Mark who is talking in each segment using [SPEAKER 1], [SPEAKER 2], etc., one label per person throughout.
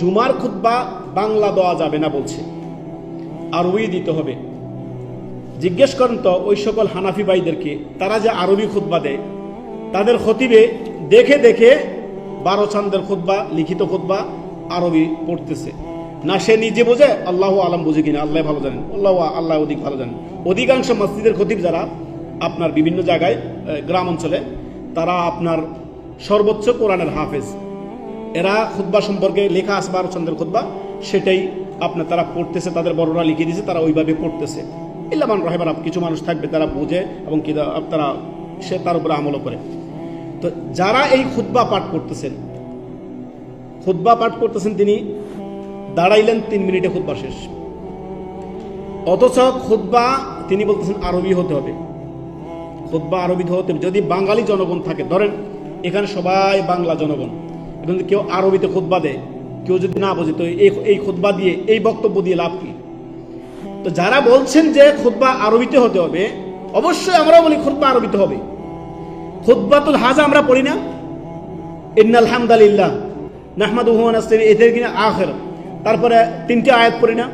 [SPEAKER 1] জুমার খুতবা বাংলা দেওয়া যাবে না বলছে, আরবি দিতে হবে। জিজ্ঞেস করেন তো ওই সকল হানাফি ভাইদেরকে, তারা যে আরবি খুতবা দেয়, তাদের খতিবে দেখে দেখে 12 চান্দের খুতবা, লিখিত খুতবা আরবি পড়তেছে না, সে নিজে বোঝে, আল্লাহ আলম বুঝে কিনা আল্লাহ ভালো জানেন, আল্লাহ অধিক ভালো জানেন। অধিকাংশ মসজিদের খতিব যারা আপনার বিভিন্ন জায়গায় গ্রাম অঞ্চলে, তারা আপনার সর্বোচ্চ কোরআনের হাফেজ, এরা খুতবা সম্পর্কে লেখা আছে 12 চন্দ্রের খুতবা, সেটাই আপনার তারা পড়তেছে, তাদের বড়রা লিখে দিয়েছে, তারা ওইভাবে পড়তেছে। ইল্লামান রহেমান কিছু মানুষ থাকবে তারা বোঝে এবং কি তারা সে তার উপরে আমলও করে। তো যারা এই খুতবা পাঠ করতেছেন তিনি দাঁড়াইলেন 3 মিনিটে খুতবা শেষ, অথচ খুতবা তিনি বলতেছেন আরবি হতে হবে, খুতবা আরবি হতে হবে। যদি বাঙালি জনগণ থাকে, ধরেন এখানে সবাই বাংলা জনগণ, এখন কেউ আরবিতে খুতবা দেয়, কেউ যদি না বোঝে, তো এই খুতবা দিয়ে, এই বক্তব্য দিয়ে লাভ কি? তো যারা বলছেন যে খুতবা আরবিতে হতে হবে, অবশ্যই আমরাও বলি খুতবা আরবিতে হবে। খুতবাতুল হাজা আমরা পড়ি না, ইন্নাল হামদালিল্লাহ নাহমাদুহু ওয়া নাস্তাইন, এদের কিনা আখির, তারপরে 3টে আয়াত পড়ি না,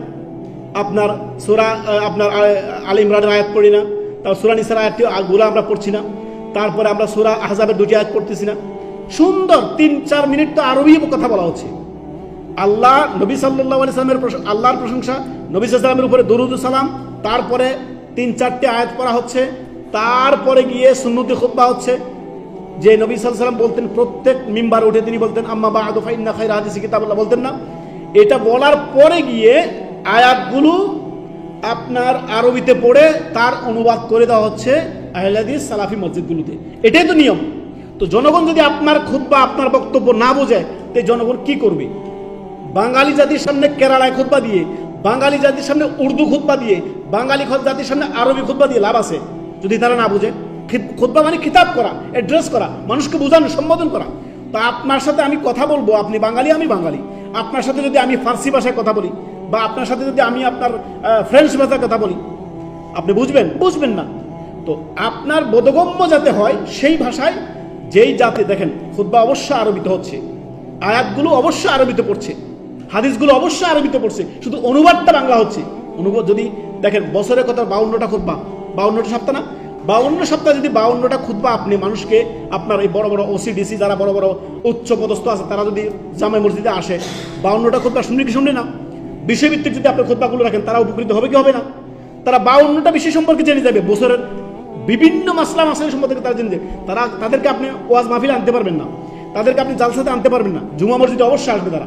[SPEAKER 1] আপনার সূরা আপনার আলে ইমরানের আয়াত পড়ি না, তারপর সূরা নিসার আয়াতটি গুলো আমরা পড়ছি না, তারপরে আমরা সূরা আহজাবের 2টি আয়াত পড়তেছি না। সুন্দর 3-4 মিনিট তো আরবি কথা বলা হচ্ছে। আল্লাহ নবী সাল্লাল্লাহু আলাইহি সাল্লামের আল্লাহর প্রশংসা, নবী সাল্লাল্লাহু আলাইহি সাল্লামের উপরে দরুদ সালাম, তারপরে 3-4টে আয়াত পড়া হচ্ছে, তারপরে গিয়ে সুন্নতি খুতবা হচ্ছে। যে নবী সাল্লাল্লাহু আলাইহি সাল্লাম বলতেন, প্রত্যেক মিম্বারে উঠে তিনি বলতেন আম্মা বা'দু ফাইন্না খায়রা হাদিসি কিতাবুল্লাহ, বলতেন না? এটা বলার পরে গিয়ে আয়াতগুলো আপনার আরবিতে পড়ে তার অনুবাদ করে দেওয়া হচ্ছে আহলে হাদিস সালাফি মসজিদগুলোতে। এটাই তো নিয়ম। তো জনগণ যদি আপনার খুতবা, আপনার বক্তব্য না বোঝে, তো জনগণ কি করবে? বাঙালি জাতির সামনে কেরালায় খুতবা দিয়ে, বাঙালি জাতির সামনে উর্দু খুতবা দিয়ে, বাঙালি জাতির সামনে আরবি খুতবা দিয়ে লাভ আছে যদি তারা না বোঝে? খুতবা মানে কিতাব করা, অ্যাড্রেস করা, মানুষকে বোঝানো, সম্বোধন করা। তো আপনার সাথে আমি কথা বলবো, আপনি বাঙালি আমি বাঙালি, আপনার সাথে যদি আমি ফার্সি ভাষায় কথা বলি, বা আপনার সাথে যদি আমি আপনার ফ্রেঞ্চ ভাষায় কথা বলি, আপনি বুঝবেন না। তো আপনার বোধগম্য যাতে হয় সেই ভাষায়, যেই জাতি দেখেন খুতবা অবশ্যই আরবিতে হচ্ছে, আয়াতগুলো অবশ্যই আরবিতে পড়ছে, হাদিসগুলো অবশ্যই আরবিতে পড়ছে, শুধু অনুবাদটা বাংলা হচ্ছে। অনুবাদ যদি দেখেন, বছরের কথা 52টা খুতবা, 52টা সপ্তাহ না, 52 সপ্তাহ যদি 52টা খুতবা আপনি মানুষকে, আপনার এই বড় বড় ওসিডিসি যারা বড় বড় উচ্চ পদস্থ আছে, তারা যদি জামে মসজিদে আসে, 52টা খুতবা শুনবে কি শুনবে না? বিষয়ভিত্তিক যদি আপনি খুতবাগুলো রাখেন, তারা উপকৃত হবে কি হবে না? তারা 52টা বিষয় সম্পর্কে জেনে যাবে, বছরের বিভিন্ন মাসলা সম্পর্কে তারা জেনে যাবে। তাদেরকে আপনি ওয়াজ মাহফিলে আনতে পারবেন না, তাদেরকে আপনি জালসাতে আনতে পারবেন না, জুমা মসজিদে অবশ্যই আসবে তারা।